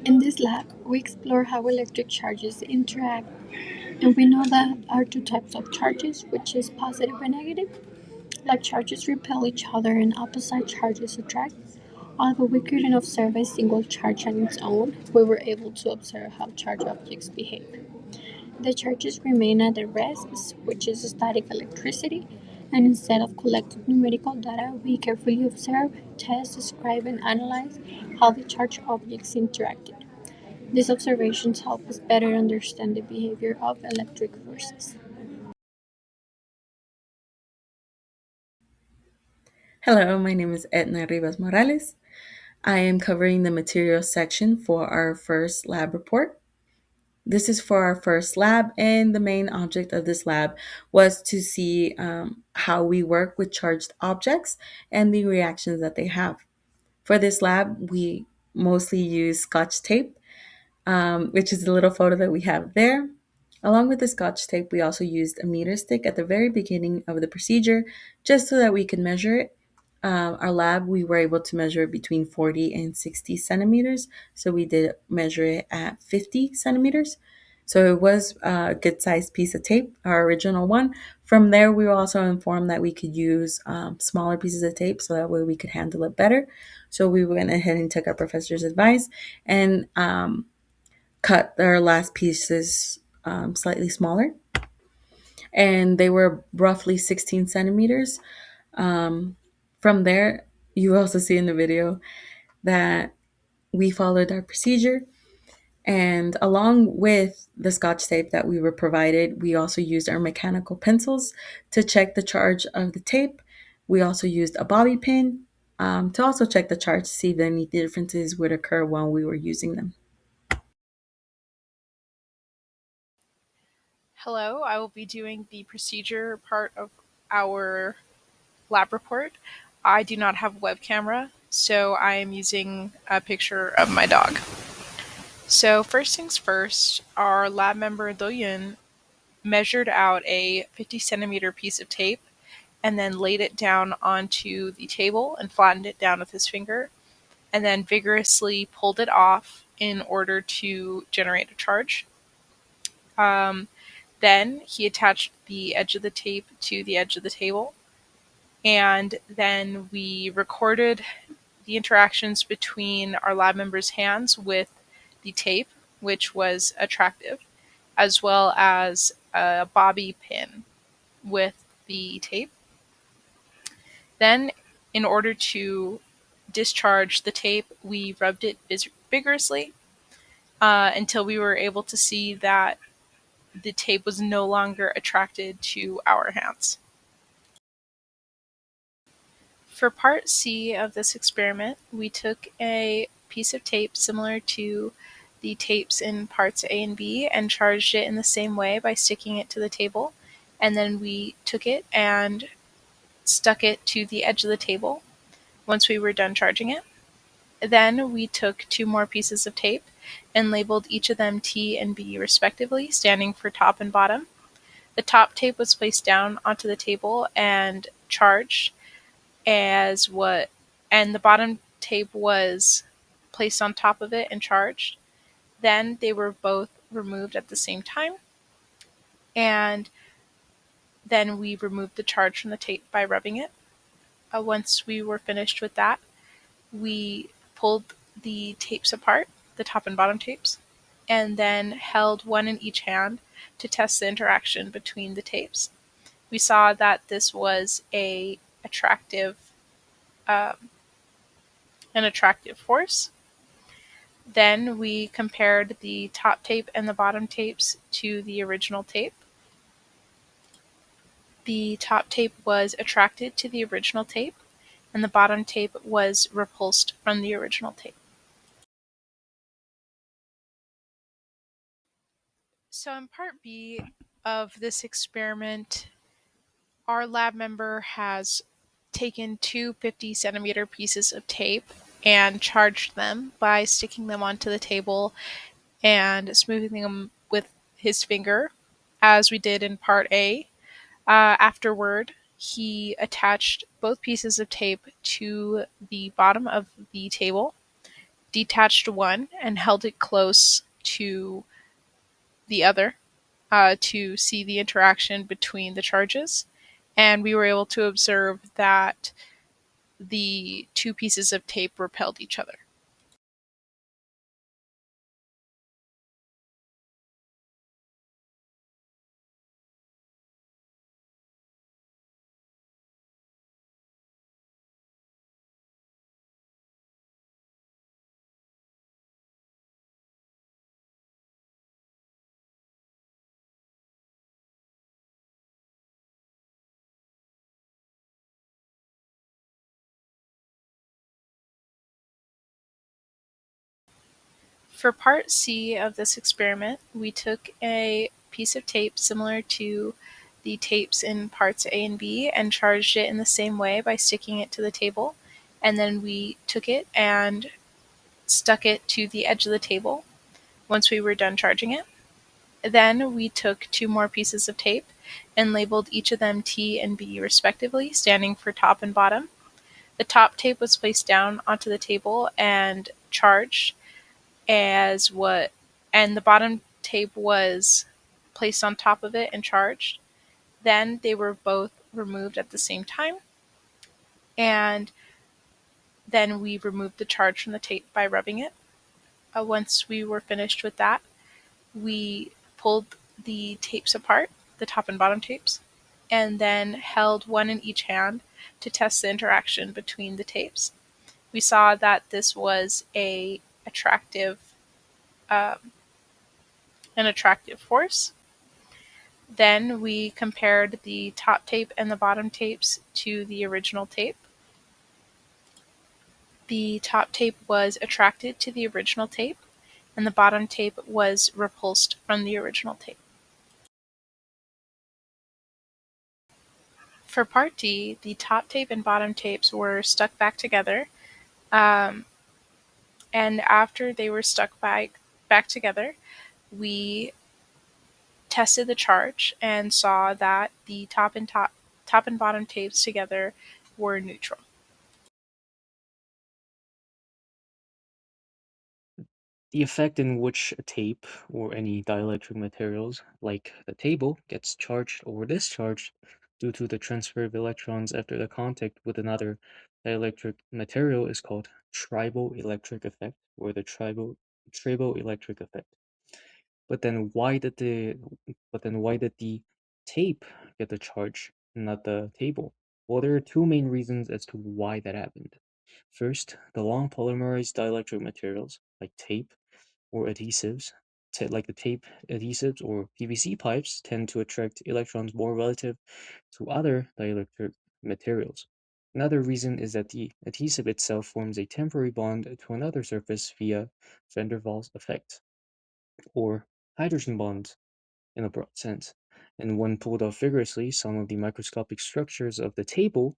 In this lab, we explore how electric charges interact, and we know that there are two types of charges, which is positive and negative. Like charges repel each other and opposite charges attract. Although we couldn't observe a single charge on its own, we were able to observe how charged objects behave. The charges remain at their rests, which is static electricity, and instead of collecting numerical data, we carefully observe, test, describe, and analyze how the charged objects interacted. These observations help us better understand the behavior of electric forces. Hello, my name is Edna Rivas Morales. I am covering the materials section for our first lab report. This is for our first lab, and the main object of this lab was to see how we work with charged objects and the reactions that they have. For this lab, we mostly use Scotch tape, which is the little photo that we have there. Along with the Scotch tape, we also used a meter stick at the very beginning of the procedure just so that we could measure it. Our lab, we were able to measure it between 40 and 60 centimeters. So we did measure it at 50 centimeters. So it was a good sized piece of tape, our original one. From there, we were also informed that we could use smaller pieces of tape so that way we could handle it better. So we went ahead and took our professor's advice and cut our last pieces slightly smaller. And they were roughly 16 centimeters. Um, from there, you also see in the video that we followed our procedure. And along with the Scotch tape that we were provided, we also used our mechanical pencils to check the charge of the tape. We also used a bobby pin to also check the charge to see if any differences would occur while we were using them. Hello, I will be doing the procedure part of our lab report. I do not have a web camera, so I am using a picture of my dog. So first things first, our lab member Doyun measured out a 50 centimeter piece of tape and then laid it down onto the table and flattened it down with his finger and then vigorously pulled it off in order to generate a charge. Um, Then he attached the edge of the tape to the edge of the table, and then we recorded the interactions between our lab members' hands with the tape, which was attractive, as well as a bobby pin with the tape. Then, in order to discharge the tape, we rubbed it vigorously until we were able to see that the tape was no longer attracted to our hands. For part C of this experiment, we took a piece of tape similar to the tapes in parts A and B and charged it in the same way by sticking it to the table. And then we took it and stuck it to the edge of the table once we were done charging it. Then we took two more pieces of tape and labeled each of them T and B respectively, standing for top and bottom. The top tape was placed down onto the table and charged, as what and the bottom tape was placed on top of it and charged. Then they were both removed at the same time, and then we removed the charge from the tape by rubbing it. Once we were finished with that, we pulled the tapes apart, the top and bottom tapes, and then held one in each hand to test the interaction between the tapes. We saw that this was um, an attractive force. Then we compared the top tape and the bottom tapes to the original tape. The top tape was attracted to the original tape, and the bottom tape was repulsed from the original tape. So in part B of this experiment, our lab member has taken two 50 centimeter pieces of tape and charged them by sticking them onto the table and smoothing them with his finger, as we did in part A. Afterward, he attached both pieces of tape to the bottom of the table, detached one and held it close to the other to see the interaction between the charges. And we were able to observe that the two pieces of tape repelled each other. For part C of this experiment, we took a piece of tape similar to the tapes in parts A and B and charged it in the same way by sticking it to the table. And then we took it and stuck it to the edge of the table once we were done charging it. Then we took two more pieces of tape and labeled each of them T and B respectively, standing for top and bottom. The top tape was placed down onto the table and charged as what, and the bottom tape was placed on top of it and charged. Then they were both removed at the same time, and then we removed the charge from the tape by rubbing it. Once we were finished with that, we pulled the tapes apart, the top and bottom tapes, and then held one in each hand to test the interaction between the tapes. We saw that this was um, an attractive force. Then we compared the top tape and the bottom tapes to the original tape. The top tape was attracted to the original tape, and the bottom tape was repulsed from the original tape. For part D, the top tape and bottom tapes were stuck back together, and after they were stuck back together, we tested the charge and saw that the top and bottom tapes together were neutral. The effect in which a tape or any dielectric materials, like the table, gets charged or discharged due to the transfer of electrons after the contact with another dielectric material is called triboelectric effect or the triboelectric effect. But then why did the tape get the charge, not the table? Well, there are two main reasons as to why that happened. First, the long polymerized dielectric materials, like tape or adhesives, like the tape adhesives or PVC pipes, tend to attract electrons more relative to other dielectric materials. Another reason is that the adhesive itself forms a temporary bond to another surface via van der Waals effect, or hydrogen bonds in a broad sense. And when pulled off vigorously, some of the microscopic structures of the table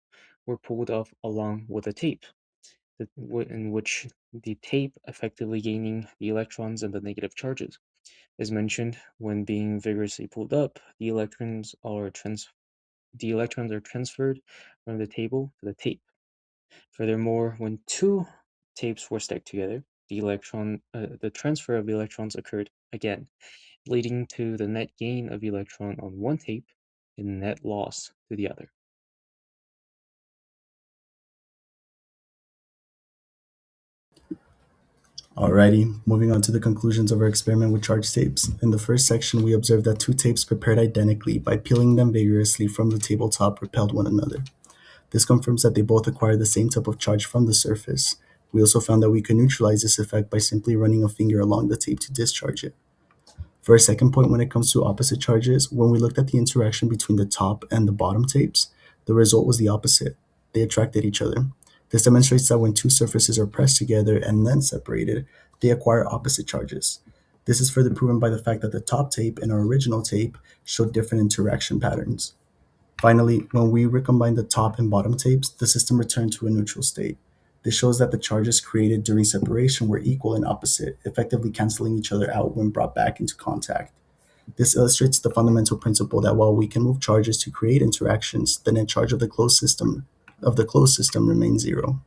were pulled off along with the tape, in which the tape effectively gaining the electrons and the negative charges. As mentioned, when being vigorously pulled up, the electrons are transferred from the table to the tape. Furthermore, when two tapes were stuck together, the transfer of electrons occurred again, leading to the net gain of electron on one tape and net loss to the other. Alrighty, moving on to the conclusions of our experiment with charged tapes. In the first section, we observed that two tapes prepared identically by peeling them vigorously from the tabletop repelled one another. This confirms that they both acquired the same type of charge from the surface. We also found that we could neutralize this effect by simply running a finger along the tape to discharge it. For our second point, when it comes to opposite charges, when we looked at the interaction between the top and the bottom tapes, the result was the opposite. They attracted each other. This demonstrates that when two surfaces are pressed together and then separated, they acquire opposite charges. This is further proven by the fact that the top tape and our original tape showed different interaction patterns. Finally, when we recombine the top and bottom tapes, the system returned to a neutral state. This shows that the charges created during separation were equal and opposite, effectively canceling each other out when brought back into contact. This illustrates the fundamental principle that while we can move charges to create interactions, the net charge of the closed system remains zero.